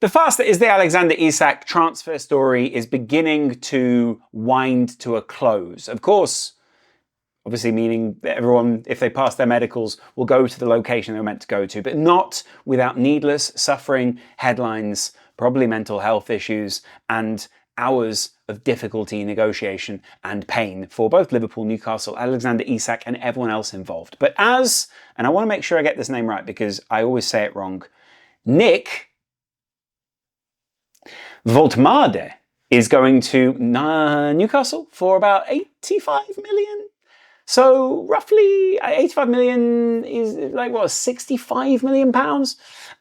The fast that is the Alexander Isak transfer story is beginning to wind to a close. Of course, obviously meaning that everyone, if they pass their medicals, will go to the location they were meant to go to, but not without needless suffering, headlines, probably mental health issues, and hours of difficulty, negotiation, and pain for both Liverpool, Newcastle, Alexander Isak, and everyone else involved. But and I want to make sure I get this name right because I always say it wrong, Nick Voltmade is going to Newcastle for about 85 million. So roughly 85 million is like, what, 65 million pounds?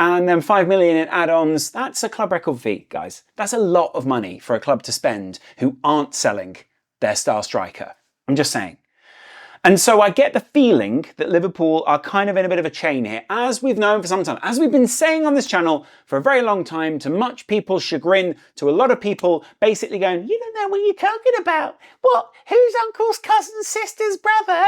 And then 5 million in add-ons. That's a club record fee, guys. That's a lot of money for a club to spend who aren't selling their star striker. I'm just saying. And so I get the feeling that Liverpool are kind of in a bit of a chain here, as we've known for some time, as we've been saying on this channel for a very long time, to much people's chagrin, to a lot of people basically going, you don't know what you're talking about. What? Who's uncle's cousin's sister's brother?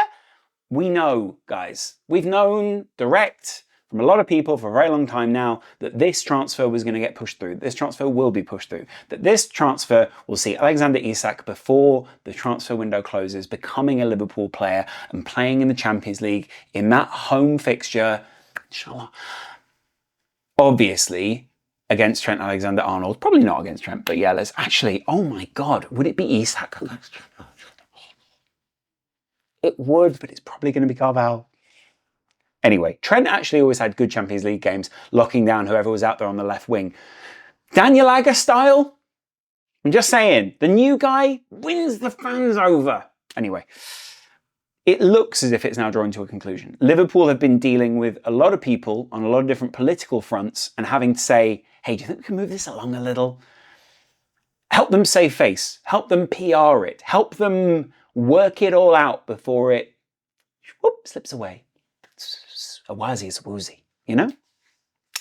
We know, guys. We've known direct from a lot of people for a very long time now that this transfer was going to get pushed through. This transfer will be pushed through. That this transfer will see Alexander Isak, before the transfer window closes, becoming a Liverpool player and playing in the Champions League in that home fixture, inshallah, obviously against Trent Alexander-Arnold. Probably not against Trent, but yeah, let's actually, oh my God, would it be Isak? It would, but it's probably going to be Carvalho. Anyway, Trent actually always had good Champions League games, locking down whoever was out there on the left wing. Daniel Agger style? I'm just saying, the new guy wins the fans over. Anyway, it looks as if it's now drawing to a conclusion. Liverpool have been dealing with a lot of people on a lot of different political fronts and having to say, hey, do you think we can move this along a little? Help them save face. Help them PR it. Help them work it all out before it slips away. A wazi is a woozy, you know?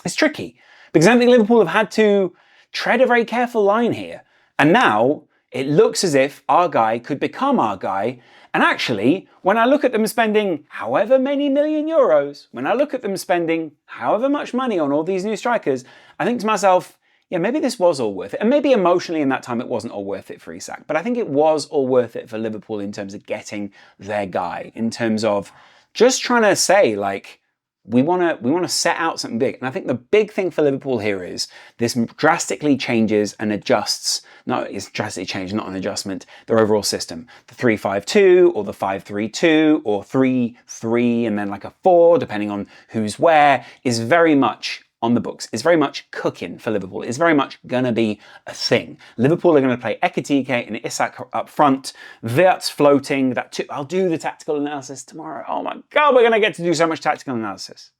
It's tricky because I think Liverpool have had to tread a very careful line here. And now it looks as if our guy could become our guy. And actually, when I look at them spending however many million euros, when I look at them spending however much money on all these new strikers, I think to myself, yeah, maybe this was all worth it. And maybe emotionally in that time it wasn't all worth it for Isak. But I think it was all worth it for Liverpool in terms of getting their guy, in terms of just trying to say, like, we want to set out something big. And I think the big thing for Liverpool here is this drastically changes and adjusts, no, it's drastically changed, not an adjustment, their overall system. The 3-5-2 or the 5-3-2 or 3-3 and then like a 4, depending on who's where, is very much on the books. It's very much cooking for Liverpool. It's very much going to be a thing. Liverpool are going to play Ekitike and Isak up front. Wirtz floating. I'll do the tactical analysis tomorrow. Oh my God, we're going to get to do so much tactical analysis.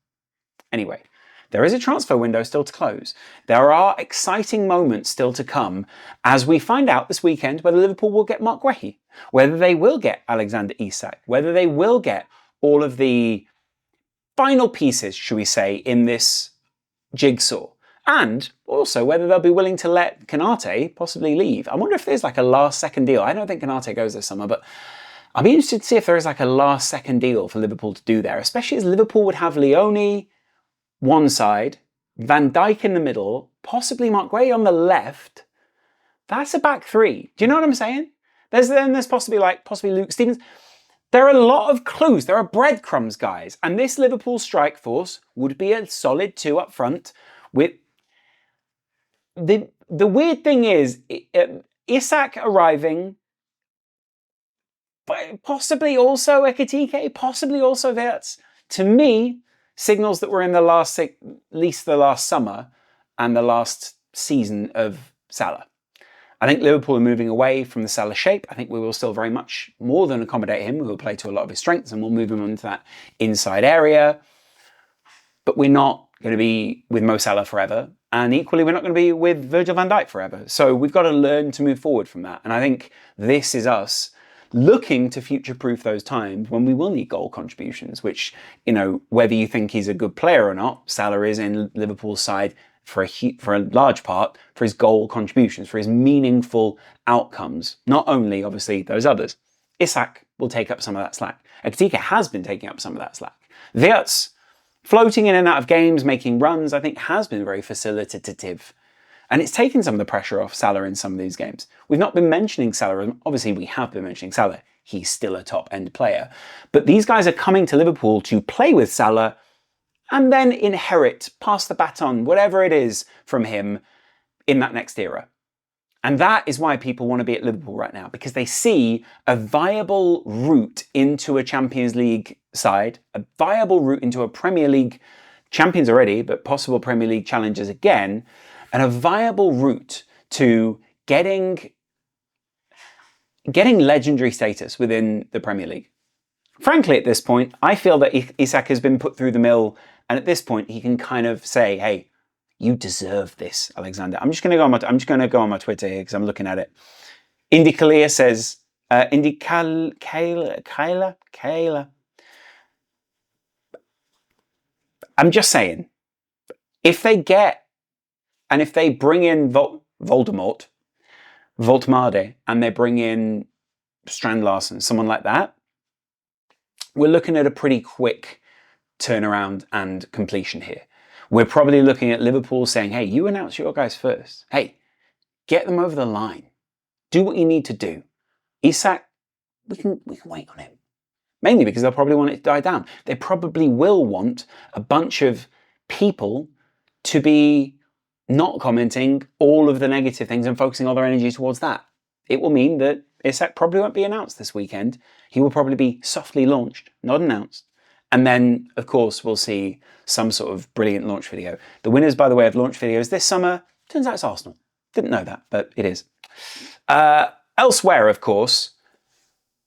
Anyway, there is a transfer window still to close. There are exciting moments still to come as we find out this weekend whether Liverpool will get Mark Guehi, whether they will get Alexander Isak, whether they will get all of the final pieces, should we say, in this jigsaw, and also whether they'll be willing to let Konate possibly leave. I wonder if there's like a last second deal. I don't think Konate goes this summer, but I'll be interested to see if there is like a last second deal for Liverpool to do there, especially as Liverpool would have Leone one side, Van Dijk in the middle, possibly Mark Guehi on the left. That's a back three. Do you know what I'm saying? There's possibly Luke Stevens. There are a lot of clues. There are breadcrumbs, guys. And this Liverpool strike force would be a solid 2 up front. With the weird thing is, Isak arriving, but possibly also Ekitike, possibly also Wirtz, to me, signals that we're in at least the last summer and the last season of Salah. I think Liverpool are moving away from the Salah shape. I think we will still very much more than accommodate him. We will play to a lot of his strengths and we'll move him into that inside area. But we're not going to be with Mo Salah forever. And equally, we're not going to be with Virgil van Dijk forever. So we've got to learn to move forward from that. And I think this is us looking to future-proof those times when we will need goal contributions, which, you know, whether you think he's a good player or not, Salah is in Liverpool's side for a large part for his goal contributions, for his meaningful outcomes. Not only, obviously, those others. Isak will take up some of that slack. Ekitike has been taking up some of that slack. Wirtz, floating in and out of games, making runs, I think has been very facilitative. And it's taken some of the pressure off Salah in some of these games. We've not been mentioning Salah. Obviously, we have been mentioning Salah. He's still a top-end player. But these guys are coming to Liverpool to play with Salah and then inherit, pass the baton, whatever it is, from him in that next era. And that is why people want to be at Liverpool right now, because they see a viable route into a Champions League side, a viable route into a Premier League champions already, but possible Premier League challengers again, and a viable route to getting legendary status within the Premier League. Frankly, at this point, I feel that Isak has been put through the mill, and at this point, he can kind of say, "Hey, you deserve this, Alexander." I'm just going to go on my Twitter here because I'm looking at it. Indy Kalia says, Kayla. I'm just saying, if they bring in Voltmade, and they bring in Strand Larsen, someone like that, we're looking at a pretty quick turnaround and completion here. We're probably looking at Liverpool saying, "Hey, you announce your guys first. Hey, get them over the line. Do what you need to do. Isak, we can wait on him." Mainly because they'll probably want it to die down. They probably will want a bunch of people to be not commenting all of the negative things and focusing all their energy towards that. It will mean that Isak probably won't be announced this weekend. He will probably be softly launched, not announced. And then, of course, we'll see some sort of brilliant launch video. The winners, by the way, of launch videos this summer, turns out it's Arsenal. Didn't know that, but it is. Elsewhere, of course,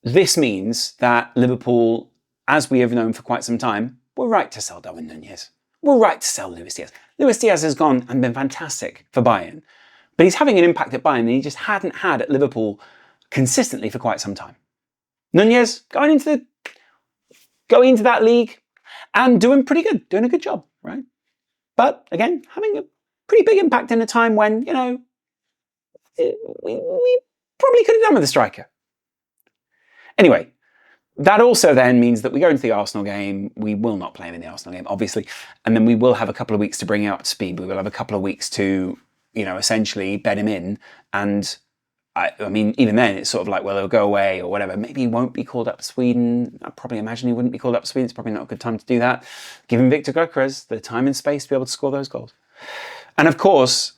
this means that Liverpool, as we have known for quite some time, were right to sell Darwin Núñez. We're right to sell Luis Diaz. Luis Diaz has gone and been fantastic for Bayern, but he's having an impact at Bayern that he just hadn't had at Liverpool consistently for quite some time. Núñez going into that league and doing pretty good, doing a good job, right? But again, having a pretty big impact in a time when, we probably could have done with a striker. Anyway, that also then means that we go into the Arsenal game. We will not play him in the Arsenal game, obviously. And then we will have a couple of weeks to bring him up to speed. We will have a couple of weeks to, essentially bed him in. And I mean, even then, it's sort of like, well, he'll go away or whatever. Maybe he won't be called up to Sweden. I probably imagine he wouldn't be called up to Sweden. It's probably not a good time to do that. Give him Victor Gyökeres the time and space to be able to score those goals. And of course,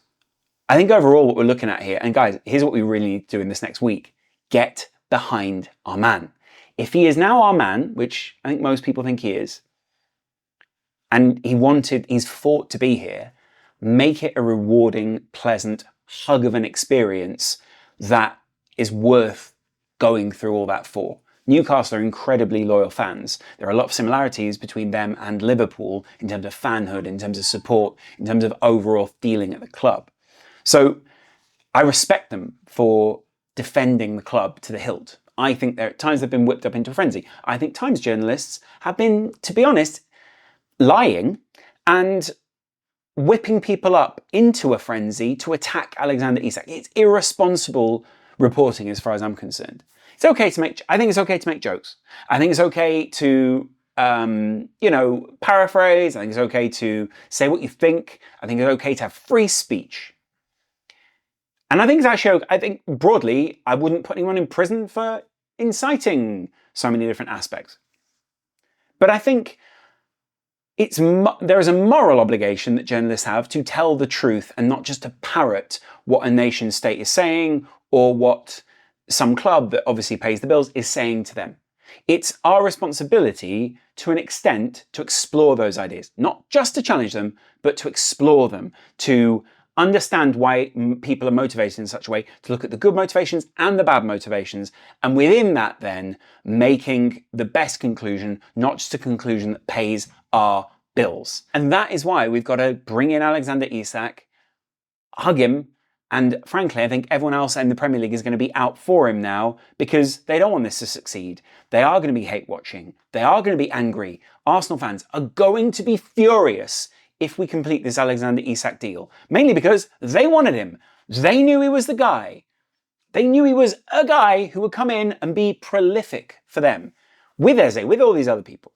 I think overall what we're looking at here, and guys, here's what we really need to do in this next week. Get behind our man. If he is now our man, which I think most people think he is, and he's fought to be here, make it a rewarding, pleasant hug of an experience that is worth going through all that for. Newcastle are incredibly loyal fans. There are a lot of similarities between them and Liverpool in terms of fanhood, in terms of support, in terms of overall feeling at the club. So I respect them for defending the club to the hilt. I think there at times they've been whipped up into a frenzy. I think Times journalists have been, to be honest, lying and whipping people up into a frenzy to attack Alexander Isak. It's irresponsible reporting as far as I'm concerned. I think it's okay to make jokes. I think it's okay to, paraphrase. I think it's okay to say what you think. I think it's okay to have free speech. And I think broadly, I wouldn't put anyone in prison for inciting so many different aspects. But I think there is a moral obligation that journalists have to tell the truth and not just to parrot what a nation state is saying or what some club that obviously pays the bills is saying to them. It's our responsibility to an extent to explore those ideas, not just to challenge them, but to explore them, to understand why people are motivated in such a way, to look at the good motivations and the bad motivations, and within that then making the best conclusion, not just a conclusion that pays our bills. And that is why we've got to bring in Alexander Isak, hug him, and frankly, I think everyone else in the Premier League is going to be out for him now because they don't want this to succeed. They are going to be hate-watching. They are going to be angry. Arsenal fans are going to be furious if we complete this Alexander Isak deal. Mainly because they wanted him. They knew he was the guy. They knew he was a guy who would come in and be prolific for them. With Eze, with all these other people.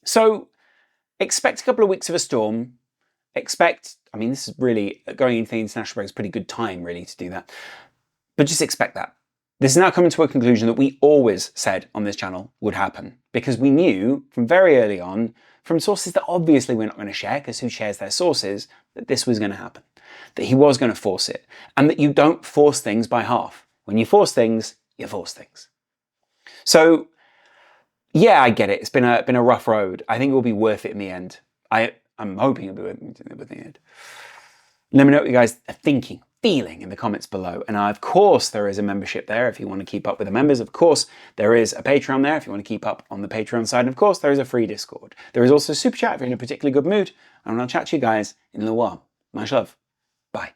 So, expect a couple of weeks of a storm. Expect I mean, this is really, going into the international break is a pretty good time, really, to do that. But just expect that. This is now coming to a conclusion that we always said on this channel would happen, because we knew from very early on, from sources that obviously we're not going to share, because who shares their sources, that this was going to happen, that he was going to force it, and that you don't force things by half. When you force things, you force things. So, yeah, I get it. It's been a rough road. I think it will be worth it in the end. I'm hoping it'll be worth it in the end. Let me know what you guys are thinking, feeling in the comments below. And of course, there is a membership there if you want to keep up with the members. Of course, there is a Patreon there if you want to keep up on the Patreon side. And of course, there is a free Discord. There is also a Super Chat if you're in a particularly good mood. And I'll chat to you guys in a little while. Much love. Bye.